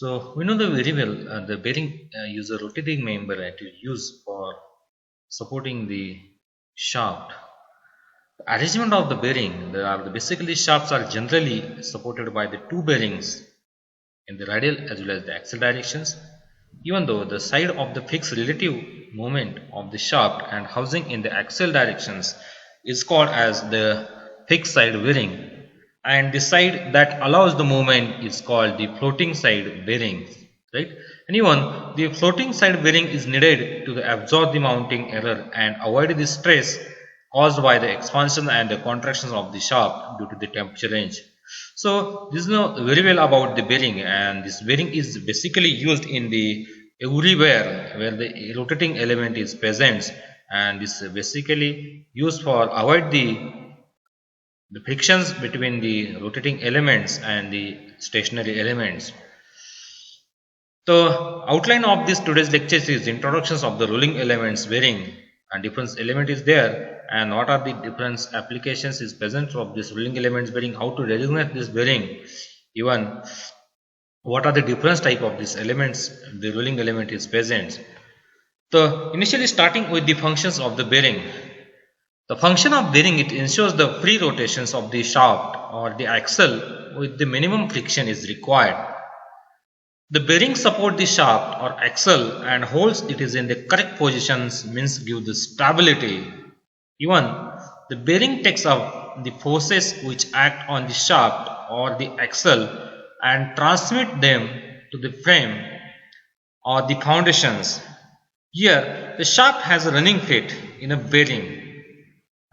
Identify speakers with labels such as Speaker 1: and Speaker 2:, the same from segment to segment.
Speaker 1: So we know the very well the bearing is a rotating member that is used for supporting the shaft. The arrangement of the bearing, basically shafts are generally supported by the two bearings in the radial as well as the axial directions, even though the side of the fixed relative moment of the shaft and housing in the axial directions is called as the fixed side bearing, and the side that allows the movement is called the floating side bearing, right? And even the floating side bearing is needed to absorb the mounting error and avoid the stress caused by the expansion and the contractions of the shaft due to the temperature range. So this is know very well about the bearing, and this bearing is basically used in the everywhere where the rotating element is present, and is basically used for avoid the frictions between the rotating elements and the stationary elements. The outline of this today's lecture is introductions of the rolling elements bearing, and different element is there, and what are the different applications is present of this rolling elements bearing, how to recognize this bearing, even what are the different type of these elements the rolling element is present. So initially starting with the functions of the bearing. The function of bearing, it ensures the free rotations of the shaft or the axle with the minimum friction is required. The bearing support the shaft or axle and holds it is in the correct positions, means give the stability. Even the bearing takes up the forces which act on the shaft or the axle and transmit them to the frame or the foundations. Here the shaft has a running fit in a bearing,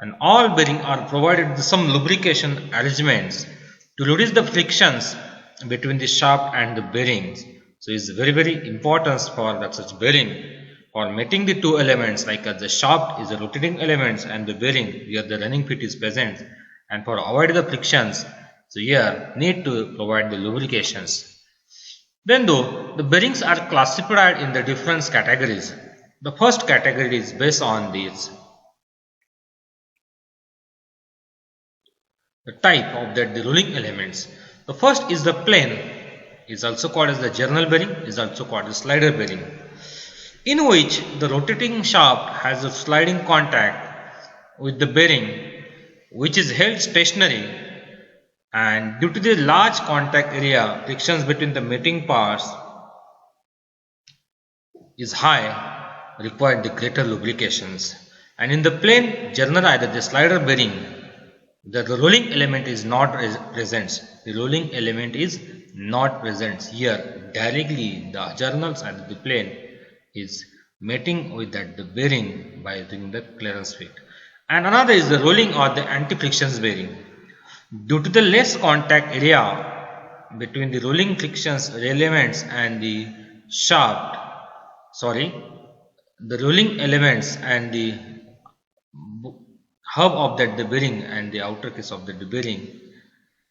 Speaker 1: and all bearing are provided with some lubrication arrangements to reduce the frictions between the shaft and the bearings. So it's very important for that such bearing for mating the two elements, like the shaft is the rotating elements and the bearing where the running fit is present, and for avoid the frictions, so here need to provide the lubrications. Then though the bearings are classified in the different categories. The first category is based on these the type of the rolling elements. The first is the plane, is also called as the journal bearing, is also called the slider bearing, in which the rotating shaft has a sliding contact with the bearing which is held stationary, and due to the large contact area frictions between the mating parts is high, required the greater lubrications. And in the plane journal, either the slider bearing, the rolling element is not present. The rolling element is not present here. Directly the journals and the plane is mating with that the bearing by doing the clearance fit. And another is the rolling or the anti-frictions bearing. Due to the less contact area between the rolling frictions elements and the shaft, the rolling elements and the hub of that the bearing and the outer case of the bearing,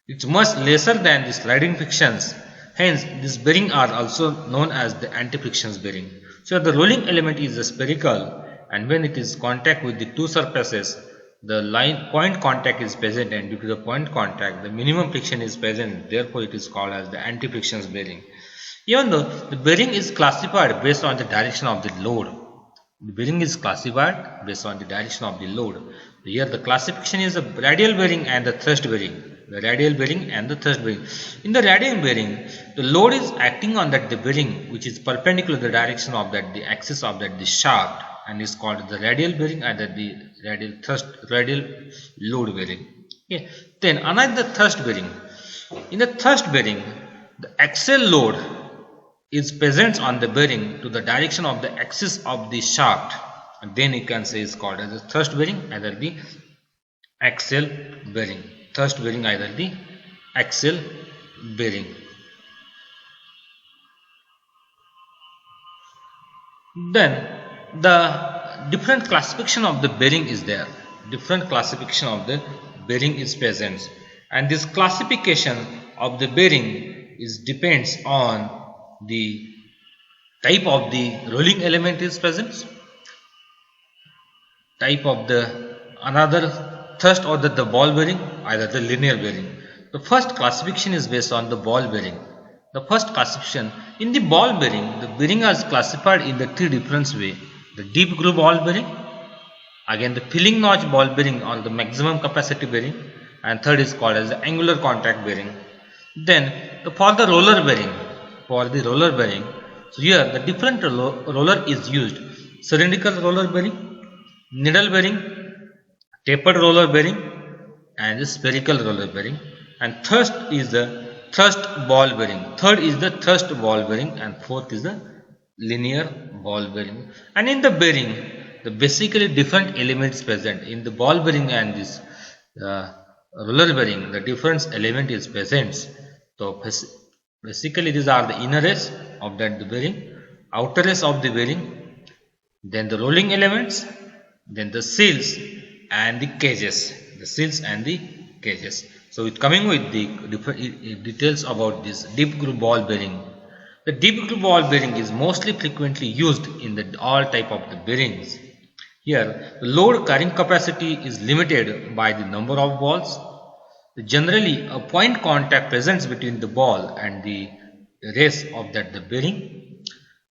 Speaker 1: it's much lesser than the sliding frictions. Hence, these bearing are also known as the anti-frictions bearing. So, the rolling element is spherical, and when it is contact with the two surfaces, the line point contact is present, and due to the point contact, the minimum friction is present. Therefore, it is called as the anti-frictions bearing. Even though the bearing is classified based on the direction of the load, the bearing is classified based on the direction of the load. Here the classification is the radial bearing and the thrust bearing. The radial bearing and the thrust bearing. In the radial bearing, the load is acting on that the bearing which is perpendicular to the direction of that the axis of that the shaft, and is called the radial bearing and the radial load bearing. Okay. Then another thrust bearing. In the thrust bearing, the axial load is present on the bearing to the direction of the axis of the shaft, and then you can say is called as the thrust bearing, either the axial bearing. Thrust bearing, either the axial bearing. Then the different classification of the bearing is there. Different classification of the bearing is present, and this classification of the bearing is depends on the type of the rolling element is present, type of the another thrust or the ball bearing, either the linear bearing. The first classification is based on the ball bearing. The first classification, in the ball bearing, the bearing is classified in the three different ways. The deep groove ball bearing, again the filling notch ball bearing or the maximum capacity bearing, and third is called as the angular contact bearing. Then for the roller bearing, so here the different roller is used: cylindrical roller bearing, needle bearing, tapered roller bearing, and the spherical roller bearing. And first is the thrust ball bearing, third is the thrust ball bearing, and fourth is the linear ball bearing. And in the bearing, the basically different elements present in the ball bearing and this roller bearing. The different element is present. So basically these are the inner race of that the bearing, outer race of the bearing, then the rolling elements, then the seals and the cages, So with coming with the different details about this deep groove ball bearing. The deep groove ball bearing is mostly frequently used in the all type of the bearings. Here the load carrying capacity is limited by the number of balls. Generally a point contact presents between the ball and the race of that the bearing.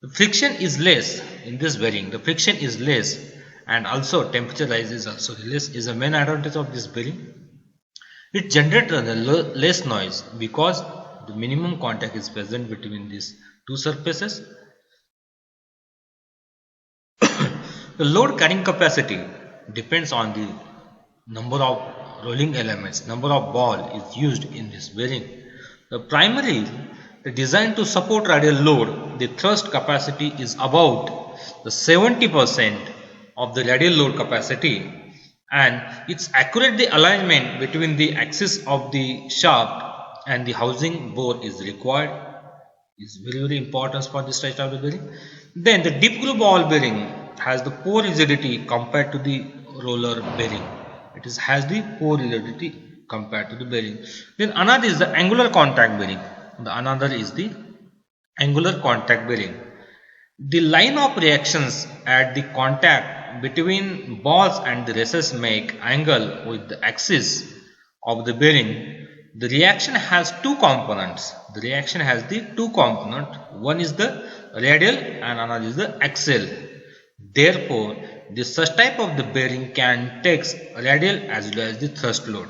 Speaker 1: The friction is less in this bearing. The friction is less, and also temperature rise is also less, is a main advantage of this bearing. It generates less noise because the minimum contact is present between these two surfaces. The load carrying capacity depends on the number of rolling elements, number of ball is used in this bearing. The primary designed to support radial load, the thrust capacity is about the 70% of the radial load capacity, and its accurate the alignment between the axis of the shaft and the housing bore is required. Is very important for this type of the bearing. Then the deep groove ball bearing has the poor rigidity compared to the roller bearing. It has the poor rigidity compared to the bearing. Then another is the angular contact bearing. The line of reactions at the contact between balls and the races make angle with the axis of the bearing. The reaction has two components. One is the radial and another is the axial. Therefore, this such type of the bearing can take radial as well as the thrust load.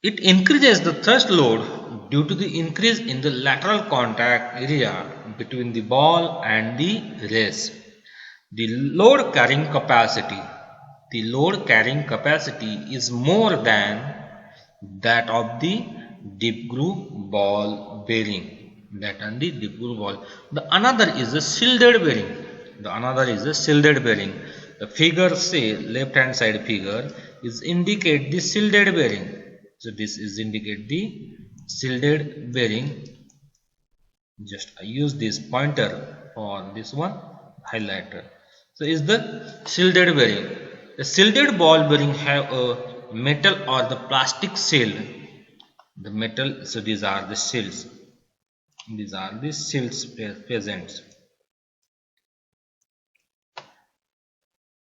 Speaker 1: It increases the thrust load due to the increase in the lateral contact area between the ball and the race. The load carrying capacity is more than that of the deep groove ball bearing. The another is the shielded bearing. The figure, say left hand side figure, is indicate the shielded bearing. So this is indicate the shielded bearing. Just I use this pointer for this one highlighter. So is the shielded bearing. The shielded ball bearing have a metal or the plastic shield. So these are the shields. Present.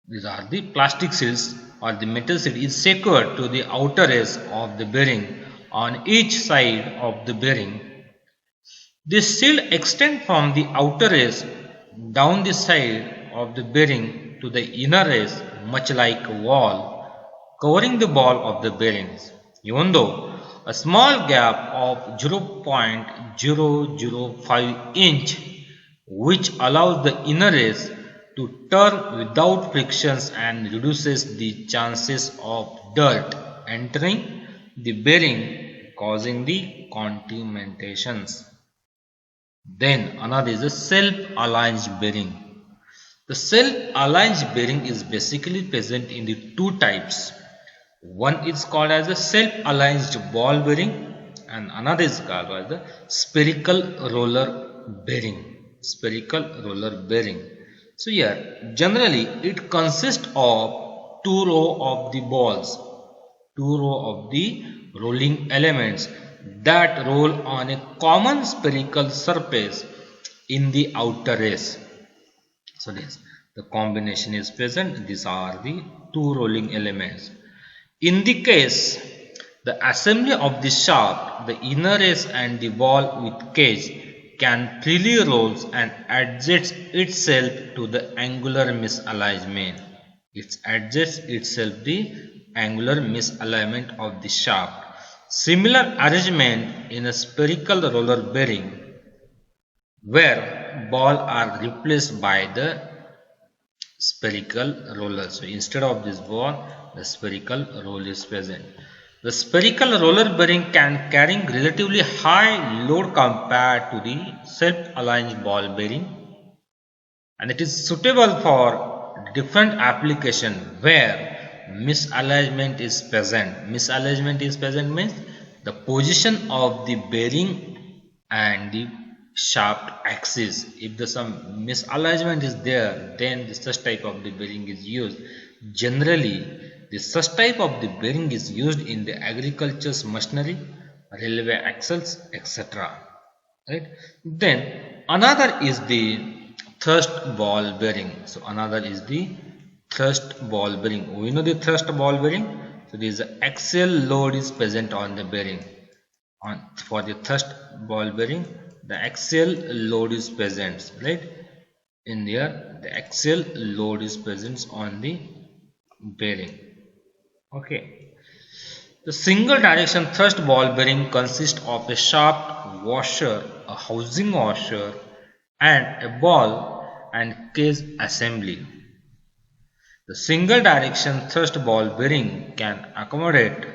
Speaker 1: These are the plastic shields or the metal shield is secured to the outer edge of the bearing on each side of the bearing. This shield extends from the outer edge down the side of the bearing to the inner edge, much like a wall covering the ball of the bearings. Even though a small gap of 0.005 inch, which allows the inner edge to turn without frictions and reduces the chances of dirt entering the bearing causing the contaminations. Then another is the self-aligned bearing. The self-aligned bearing is basically present in the two types. One is called as the self-aligned ball bearing and another is called as the spherical roller bearing. So here generally it consists of two rows of the balls, rolling elements that roll on a common spherical surface in the outer race. So this the combination is present. These are the two rolling elements. In the case, the assembly of the shaft, the inner race and the ball with cage can freely roll and adjust itself to the angular misalignment. It adjusts itself the angular misalignment of the shaft. Similar arrangement in a spherical roller bearing where ball are replaced by the spherical roller. So instead of this ball, the spherical roll is present. The spherical roller bearing can carry relatively high load compared to the self-aligned ball bearing, and it is suitable for different application where misalignment is present. Misalignment is present means the position of the bearing and the shaft axis. If the some misalignment is there, then such type of the bearing is used. Generally, such type of the bearing is used in the agriculture's machinery, railway axles, etc. Right? Then another is the thrust ball bearing. So another is the thrust ball bearing. We know the thrust ball bearing. So this axial load is present on the bearing. For the thrust ball bearing, the axial load is present, right? In here, the axial load is present on the bearing. Okay. The single direction thrust ball bearing consists of a shaft washer, a housing washer, and a ball and cage assembly. The single direction thrust ball bearing can accommodate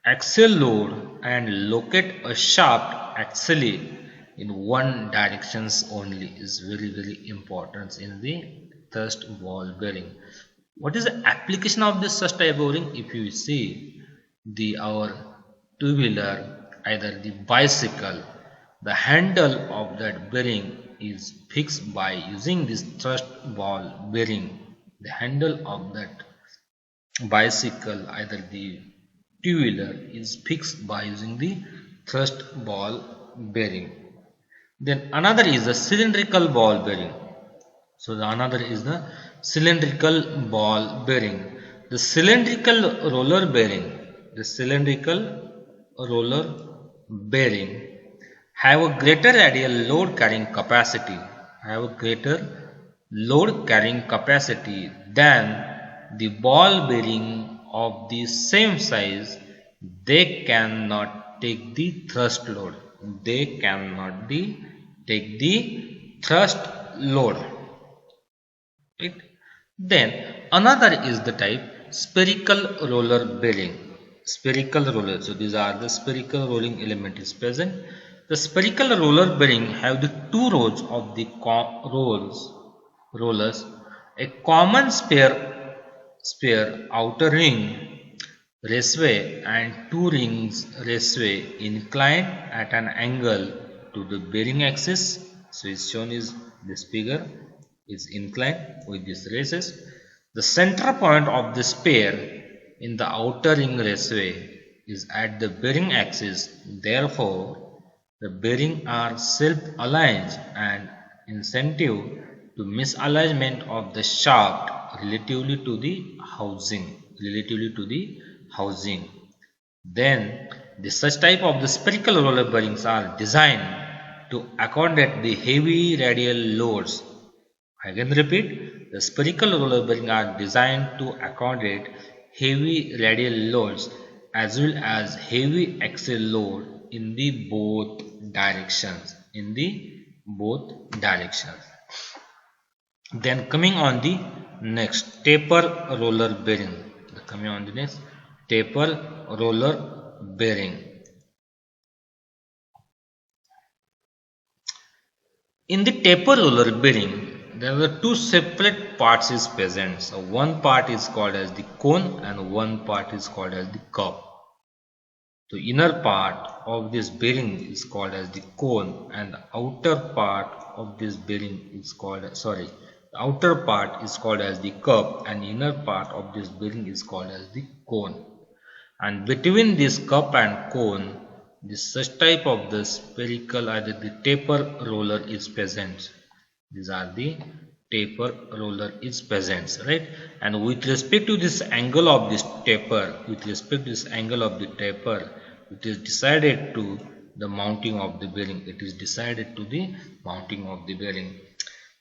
Speaker 1: axial load and locate a shaft axially in one direction only. Is very important in the thrust ball bearing. What is the application of this thrust type bearing? If you see our two-wheeler, either the bicycle, the handle of that bearing is fixed by using this thrust ball bearing. The handle of that bicycle, either the two-wheeler, is fixed by using the thrust ball bearing. Then another is the cylindrical ball bearing. So the another is the cylindrical ball bearing. The cylindrical roller bearing. The cylindrical roller bearing have a greater radial load carrying capacity. Than the ball bearing of the same size. They cannot take the thrust load. Take the thrust load. Right? Then another is the type spherical roller bearing. Spherical roller. So these are the spherical rolling element is present. The spherical roller bearing have the two rows of the rollers, a common spare outer ring raceway and two rings raceway inclined at an angle to the bearing axis. So is shown is this figure is inclined with these races. The center point of the spare in the outer ring raceway is at the bearing axis. Therefore, the bearing are self-aligned and incentive to misalignment of the shaft relatively to the housing. Then such type of the spherical roller bearings are designed to accommodate the heavy radial loads. Again repeat, the spherical roller bearings are designed to accommodate heavy radial loads as well as heavy axial load in the both directions. Then coming on the next, taper roller bearing. Taper roller bearing. In the taper roller bearing, there are two separate parts is present. So one part is called as the cone and one part is called as the cup. The inner part of this bearing is called as the cone and the outer part of this bearing is called the outer part is called as the cup and inner part of this bearing is called as the cone. And between this cup and cone, such type of the spherical, either the taper roller is present. These are the taper roller is present, right? And with respect to this angle of this taper, it is decided to the mounting of the bearing.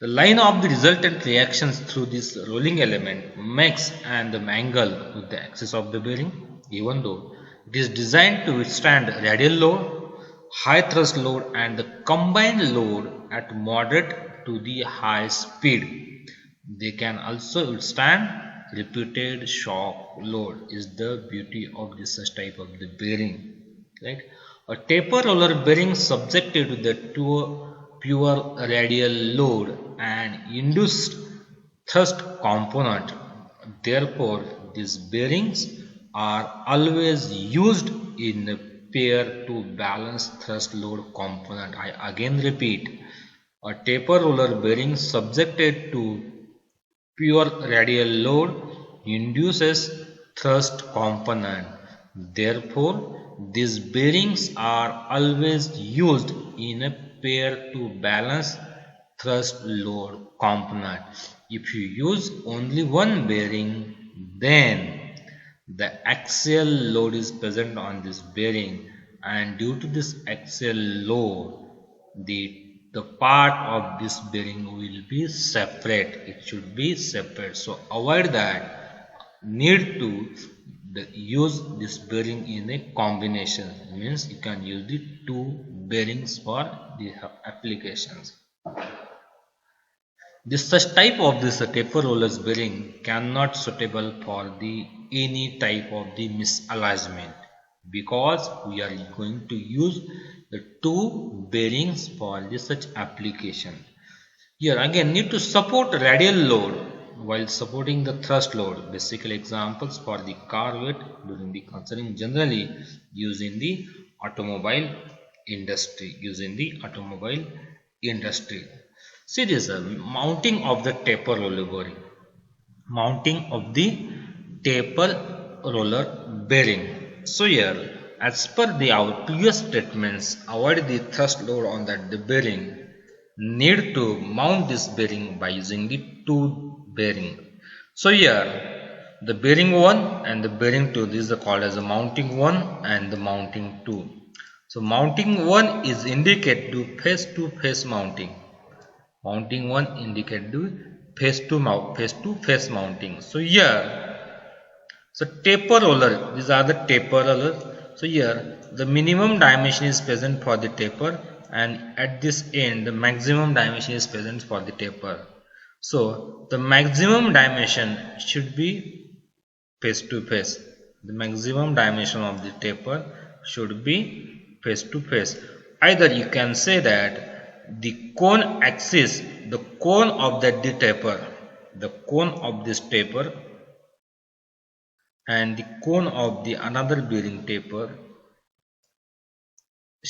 Speaker 1: The line of the resultant reactions through this rolling element makes and the angle with the axis of the bearing, even though it is designed to withstand radial load, high thrust load and the combined load at moderate to the high speed. They can also withstand repeated shock load is the beauty of this such type of the bearing, right? A taper roller bearing subjected to the pure radial load and induced thrust component. Therefore, these bearings are always used in a pair to balance thrust load component. I again repeat, a taper roller bearing subjected to pure radial load induces thrust component. Therefore, these bearings are always used in a pair to balance thrust load component. If you use only one bearing, then the axial load is present on this bearing, and due to this axial load, the part of this bearing will be separate. It should be separate. So avoid that need to use this bearing in a combination. Means you can use the two bearings for the applications. This such type of this taper rollers bearing cannot suitable for the any type of the misalignment, because we are going to use the two bearings for this such application. Here again need to support radial load while supporting the thrust load. Basically examples for the car weight during the concerning generally used in the automobile industry. See this mounting of the taper roller bearing. Mounting of the taper roller bearing. So here, as per the our previous statements, avoid the thrust load on that the bearing. Need to mount this bearing by using the two bearing. So here, the bearing 1 and the bearing 2, these are called as the mounting 1 and the mounting 2. So mounting 1 is indicate to face mounting. Mounting 1 indicate the face to face mounting. So here, so taper roller, these are the taper rollers. So here the minimum dimension is present for the taper, and at this end the maximum dimension is present for the taper. So the maximum dimension should be face to face. The maximum dimension of the taper should be face to face. Either you can say that the cone axis, the cone of the taper, the cone of this taper and the cone of the another bearing taper,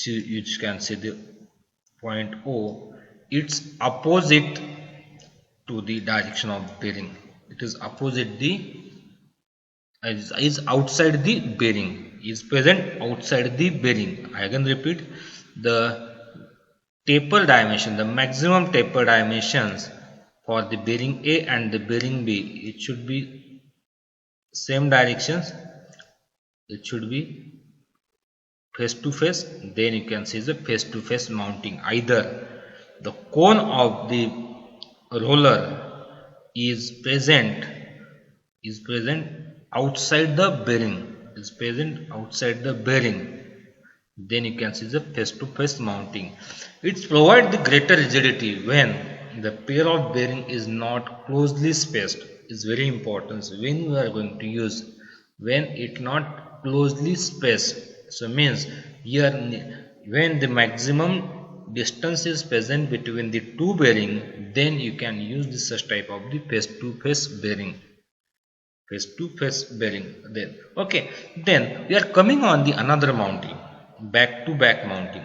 Speaker 1: you can see the point O, it's opposite to the direction of bearing. It is opposite the is outside the bearing, is present outside the bearing. I again repeat, the taper dimension, the maximum taper dimensions for the bearing A and the bearing B, it should be same directions. It should be face to face. Then you can see the face to face mounting. Either the cone of the roller is present outside the bearing, then you can see the face to face mounting. It provides the greater rigidity when the pair of bearing is not closely spaced. It's very important. So when we are going to use, when it not closely spaced, so means here when the maximum distance is present between the two bearing, then you can use this such type of the face to face bearing. Then okay, then we are coming on the another mounting, back to back mounting.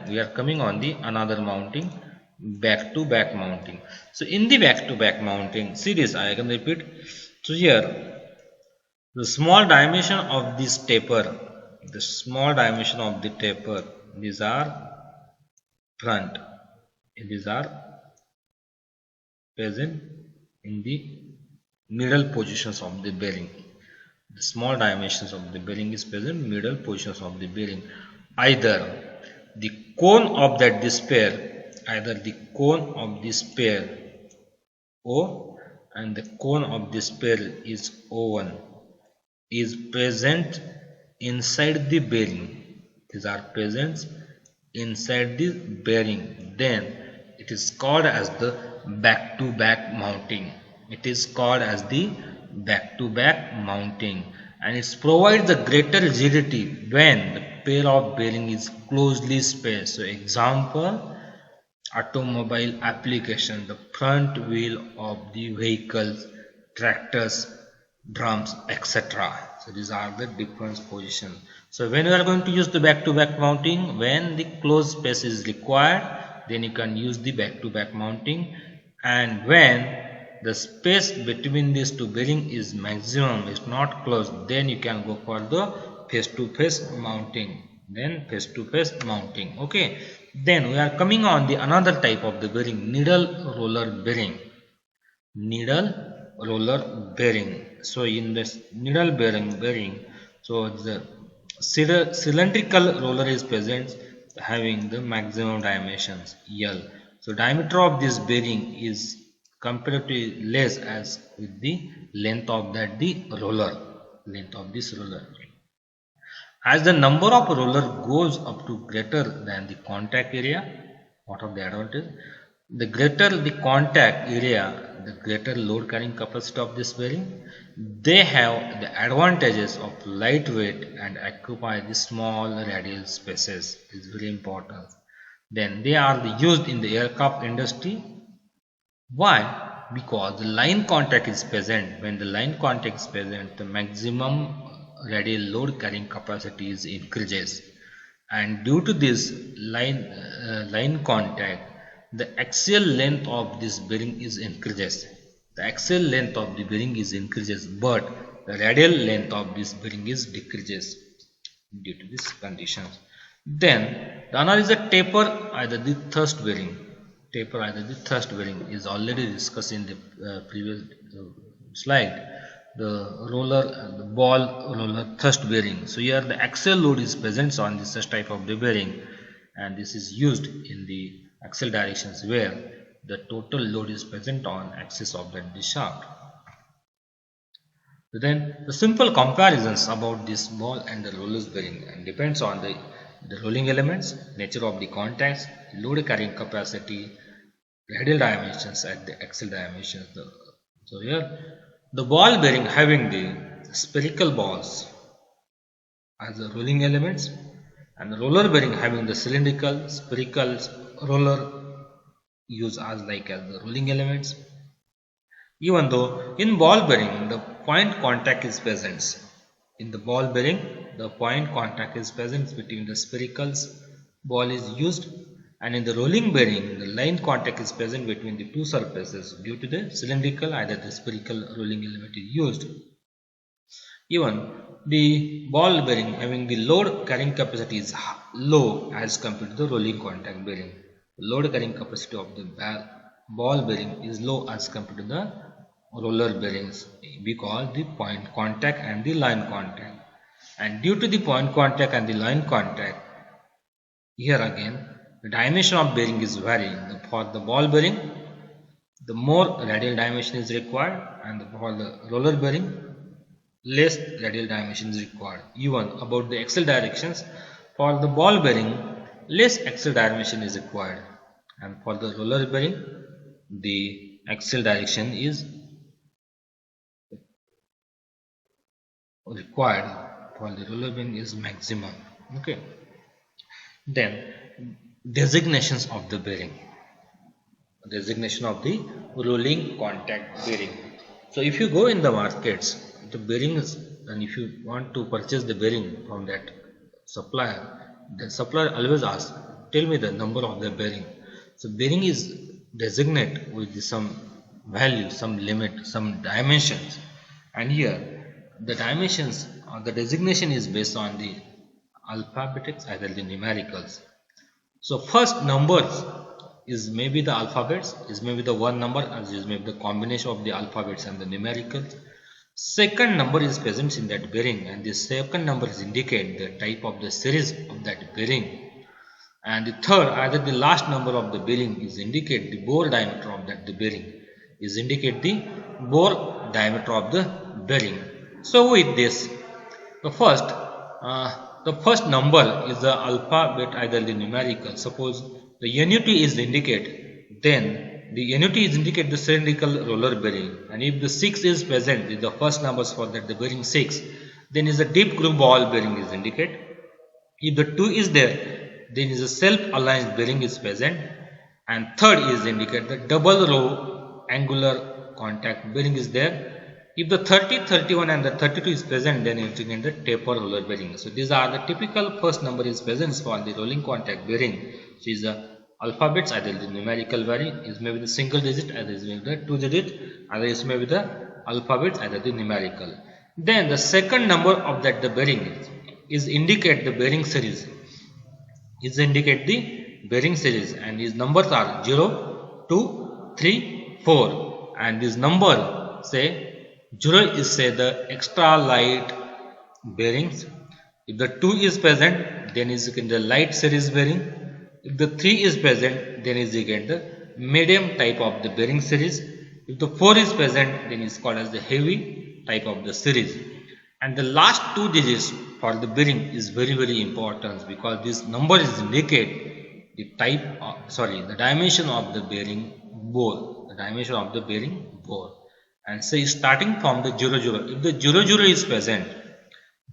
Speaker 1: Back to back mounting. So in the back to back mounting, see this, I can repeat. So here the small dimension of this taper, these are front, these are present in the middle positions of the bearing. The small dimensions of the bearing is present in middle positions of the bearing. Either the cone of that this pair, either the cone of this pair O and the cone of this pair is O1 is present inside the bearing. These are present inside the bearing. Then it is called as the back-to-back mounting. It is called as the back-to-back mounting, and it provides the greater rigidity when the pair of bearing is closely spaced. So example, automobile application, the front wheel of the vehicles, tractors, drums, etc. So these are the different positions. So when we are going to use the back-to-back mounting, when the closed space is required, then you can use the back-to-back mounting, and when the space between these two bearing is maximum, is not closed, then you can go for the face-to-face mounting. Then face-to-face mounting. Okay. Then we are coming on the another type of the bearing, needle roller bearing. Needle roller bearing. So in this needle bearing, so the cylindrical roller is present having the maximum dimensions L. So diameter of this bearing is comparatively less as with the length of that the roller, length of this roller. As the number of roller goes up to greater than the contact area, what of the advantage? The greater the contact area, the greater load carrying capacity of this bearing. They have the advantages of lightweight and occupy the small radial spaces. Is very important. Then they are used in the aircraft industry. Why? Because the line contact is present. When the line contact is present, the maximum radial load carrying capacity is increases, and due to this line contact, the axial length of this bearing is increases. The axial length of the bearing is increases, but the radial length of this bearing is decreases due to these conditions. Then the another is a taper, either the thrust bearing. Taper, either the thrust bearing, is already discussed in the previous slide. The roller, the ball roller thrust bearing. So here the axial load is present on this such type of the bearing, and this is used in the axial directions where the total load is present on axis of the shaft. Then the simple comparisons about this ball and the rollers bearing and depends on the rolling elements, nature of the contacts, load carrying capacity, radial dimensions at the axial dimensions. So here the ball bearing having the spherical balls as the rolling elements, and the roller bearing having the cylindrical, spherical roller used as the rolling elements. Even though in ball bearing the point contact is present. In the ball bearing, the point contact is present between the sphericals ball is used, and in the rolling bearing the line contact is present between the two surfaces due to the cylindrical, either the spherical rolling element is used. Even the ball bearing having the load carrying capacity is low as compared to the rolling contact bearing. The load carrying capacity of the ball bearing is low as compared to the roller bearings because the point contact and the line contact, and due to the point contact and the line contact, here again the dimension of bearing is varying. For the ball bearing the more radial dimension is required, and for the roller bearing less radial dimension is required. Even about the axial directions, for the ball bearing less axial dimension is required, and for the roller bearing the axial direction is required. For the roller bearing is maximum. Okay. Then designations of the bearing. Designation of the rolling contact bearing. So if you go in the markets, the bearings, and if you want to purchase the bearing from that supplier, the supplier always asks, tell me the number of the bearing. So bearing is designate with some value, some limit, some dimensions, and here the dimensions or the designation is based on the alphabetics, either the numericals. So first numbers is maybe the alphabets, is maybe the one number, as is maybe the combination of the alphabets and the numericals. Second number is present in that bearing, and the second number is indicate the type of the series of that bearing. And the third, either the last number of the bearing is indicate the bore diameter of that the bearing, is indicate the bore diameter of the bearing. So with this, the first number is the alphabet, either the numerical. Suppose the NUT is indicate, then the NUT is indicate the cylindrical roller bearing, and if the 6 is present, is the first numbers for that the bearing 6, then is a deep groove ball bearing is indicate. If the 2 is there, then is a self-aligned bearing is present, and third is indicate the double row angular contact bearing is there. If the 30, 31 and the 32 is present, then it is the taper roller bearing. So these are the typical first number is present for the rolling contact bearing. So is the alphabets, either the numerical value is maybe the single digit, either is maybe the 2 digit, either is maybe the alphabets, either the numerical. Then the second number of that the bearing is indicate the bearing series, is indicate the bearing series, and these numbers are 0, 2, 3, 4, and this number say 0 is say the extra light bearings. If the 2 is present, then is in the light series bearing. If the 3 is present, then is again the medium type of the bearing series. If the 4 is present, then is called as the heavy type of the series. And the last 2 digits for the bearing is very important, because this number is indicate the type of, the dimension of the bearing bore, the dimension of the bearing bore. And say starting from the 0, 0, if the 0, 0 is present,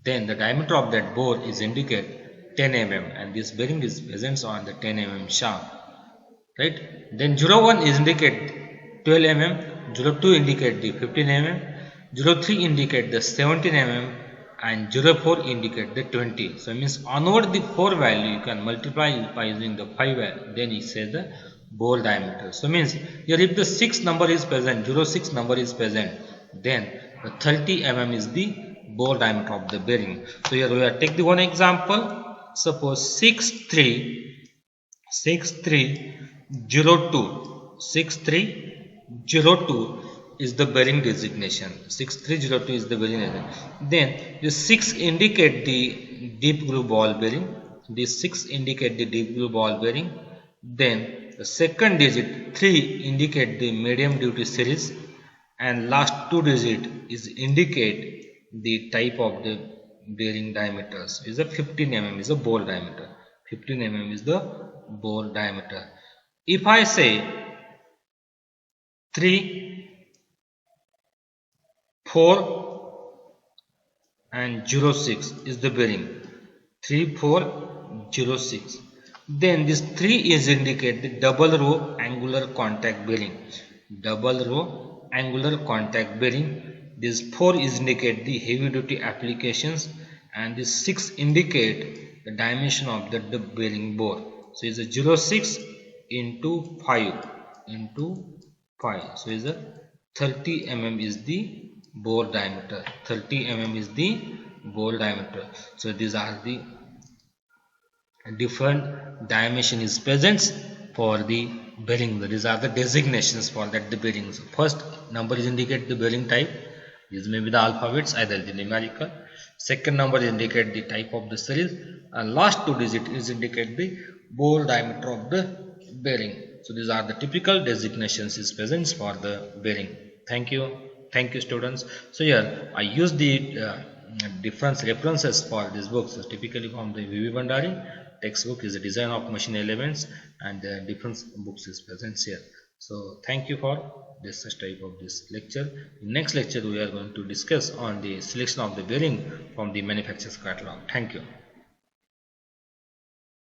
Speaker 1: then the diameter of that bore is indicate 10 mm, and this bearing is present on the 10 mm shaft, right? Then 0, 1 is indicate 12 mm, 0, 2 indicate the 15 mm, 0, 3 indicate the 17 mm, and 0, 4 indicate the 20. So it means onward the 4 value you can multiply by using the 5 value, then you say the bore diameter. So means here if the 6 number is present, 06 number is present, then the 30 mm is the bore diameter of the bearing. So here we are take the one example. Suppose 6302, 6302 is the bearing designation. 6302 is the bearing designation. Then the 6 indicate the deep groove ball bearing. This 6 indicate the deep groove ball bearing. Then the second digit 3 indicate the medium duty series, and last 2 digit is indicate the type of the bearing diameters. Is a 15 mm is a bore diameter. 15 mm is the bore diameter. If I say 3, 4 and 06 is the bearing. 3, 4, 06. Then this 3 is indicate the double row angular contact bearing. Double row angular contact bearing. This 4 is indicate the heavy duty applications, and this 6 indicate the dimension of the bearing bore. So it's a 06 into 5 into 5. So it's a 30 mm is the bore diameter. 30 mm is the bore diameter. So these are the different dimension is present for the bearing. These are the designations for that the bearings. First number is indicate the bearing type. This may be the alphabets, either the numerical. Second number indicate the type of the series, and last 2 digit is indicate the bore diameter of the bearing. So these are the typical designations is present for the bearing. Thank you students. So here I use the different references for these books. So typically from the V.V. Bhandari textbook is the design of machine elements, and the different books is present here. So thank you for this type of this lecture. In next lecture we are going to discuss on the selection of the bearing from the manufacturer's catalog. Thank you.